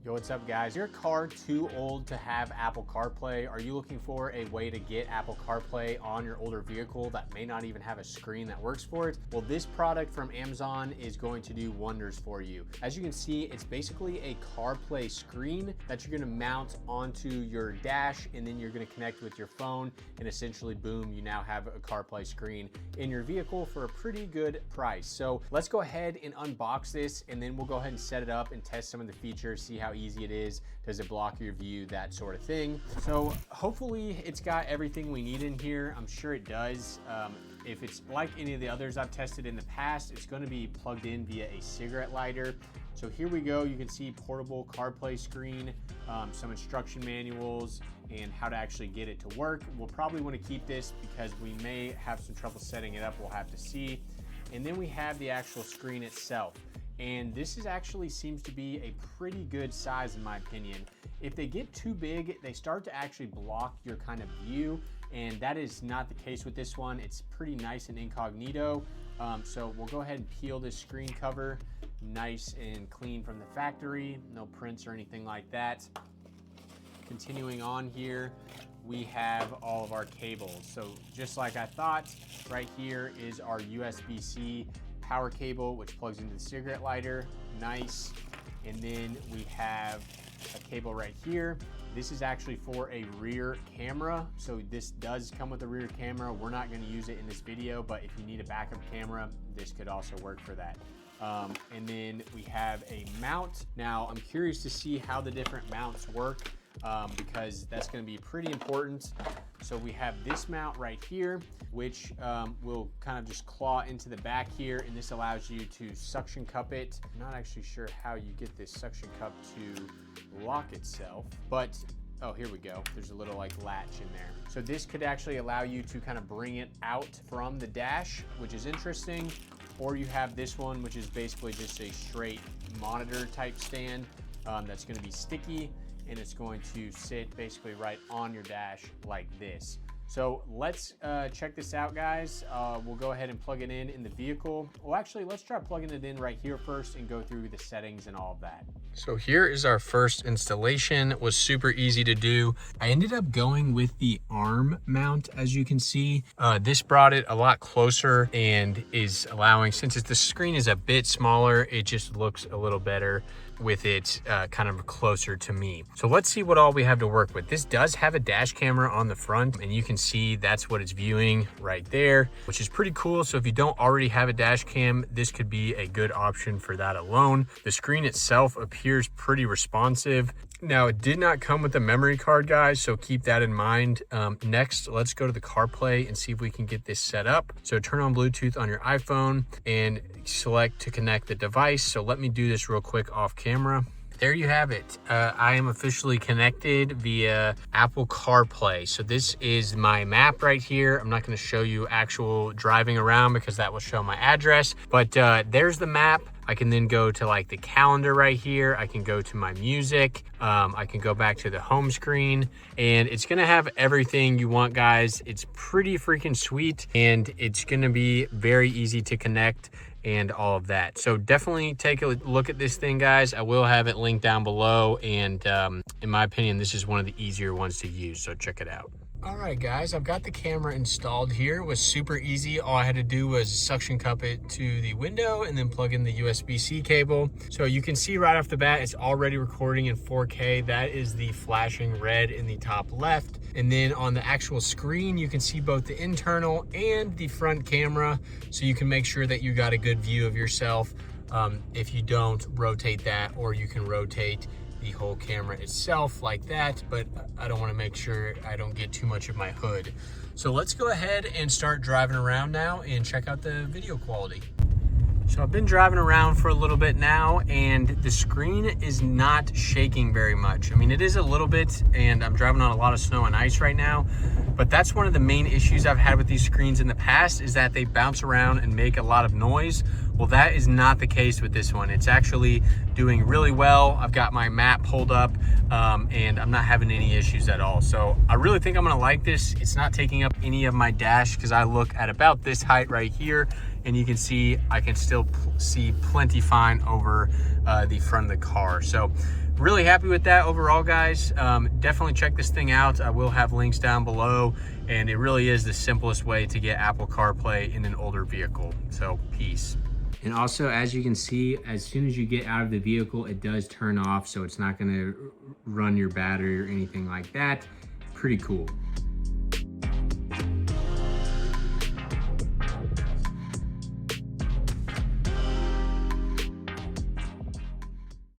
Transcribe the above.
Yo, what's up guys? Is your car too old to have Apple CarPlay? Are you looking for a way to get Apple CarPlay on your older vehicle that may not even have a screen that works for it? Well, this product from Amazon is going to do wonders for you. As you can see, it's basically a CarPlay screen that you're gonna mount onto your dash, and then you're gonna connect with your phone, and essentially, boom, you now have a CarPlay screen in your vehicle for a pretty good price. So let's go ahead and unbox this, and then we'll go ahead and set it up and test some of the features, see how easy it is, does it block your view, that sort of thing. So hopefully it's got everything we need in here. I'm sure it does. If it's like any of the others I've tested in the past, it's going to be plugged in via a cigarette lighter. So here we go. You can see portable CarPlay screen, some instruction manuals, and how to actually get it to work. We'll probably want to keep this because we may have some trouble setting it up. We'll have to see. And then we have the actual screen itself. And this actually seems to be a pretty good size in my opinion. If they get too big, they start to actually block your kind of view, and that is not the case with this one. It's pretty nice and incognito. So we'll go ahead and peel this screen cover, nice and clean from the factory, no prints or anything like that. Continuing on here, we have all of our cables. So just like I thought, right here is our USB-C power cable, which plugs into the cigarette lighter, nice. And then we have a cable right here. This is actually for a rear camera. So this does come with a rear camera. We're not gonna use it in this video, but if you need a backup camera, this could also work for that. And then we have a mount. Now I'm curious to see how the different mounts work, because that's going to be pretty important. So we have this mount right here, which will kind of just claw into the back here, and this allows you to suction cup it. I'm not actually sure how you get this suction cup to lock itself, but oh, here we go. There's a little like latch in there. So this could actually allow you to kind of bring it out from the dash, which is interesting. Or you have this one, which is basically just a straight monitor type stand that's going to be sticky, and it's going to sit basically right on your dash like this. So let's check this out, guys. We'll go ahead and plug it in the vehicle. Well, actually, let's try plugging it in right here first and go through the settings and all of that. So here is our first installation. It was super easy to do. I ended up going with the arm mount, as you can see. This brought it a lot closer and is allowing, since the screen is a bit smaller, it just looks a little better with it kind of closer to me. So let's see what all we have to work with. This does have a dash camera on the front, and you can see that's what it's viewing right there, which is pretty cool. So if you don't already have a dash cam, this could be a good option for that alone. The screen itself appears pretty responsive. Now, it did not come with a memory card, guys, so keep that in mind. Next, let's go to the CarPlay and see if we can get this set up. So turn on Bluetooth on your iPhone and select to connect the device. So let me do this real quick off camera. There you have it. I am officially connected via Apple CarPlay. So this is my map right here. I'm not going to show you actual driving around because that will show my address, but there's the map. I can then go to like the calendar right here. I can go to my music. I can go back to the home screen, and it's gonna have everything you want, guys. It's pretty freaking sweet, and it's gonna be very easy to connect and all of that. So definitely take a look at this thing, guys. I will have it linked down below, and in my opinion, this is one of the easier ones to use, so check it out. All right, guys, I've got the camera installed here. It was super easy. All I had to do was suction cup it to the window and then plug in the USB-C cable. So you can see right off the bat, it's already recording in 4K. That is the flashing red in the top left. And then on the actual screen, you can see both the internal and the front camera. So you can make sure that you got a good view of yourself. If you don't, rotate that, or you can rotate the whole camera itself like that, but I don't want to make sure I don't get too much of my hood. So let's go ahead and start driving around now and check out the video quality. So I've been driving around for a little bit now, and the screen is not shaking very much. I mean, it is a little bit, and I'm driving on a lot of snow and ice right now, but that's one of the main issues I've had with these screens in the past, is that they bounce around and make a lot of noise. Well, that is not the case with this one. It's actually doing really well. I've got my map pulled up, and I'm not having any issues at all. So I really think I'm gonna like this. It's not taking up any of my dash, because I look at about this height right here, and you can see I can still see plenty fine over the front of the car. So really happy with that overall, guys. Definitely check this thing out. I will have links down below, and it really is the simplest way to get Apple CarPlay in an older vehicle. So peace. And also, as you can see, as soon as you get out of the vehicle, it does turn off, so it's not gonna run your battery or anything like that. Pretty cool.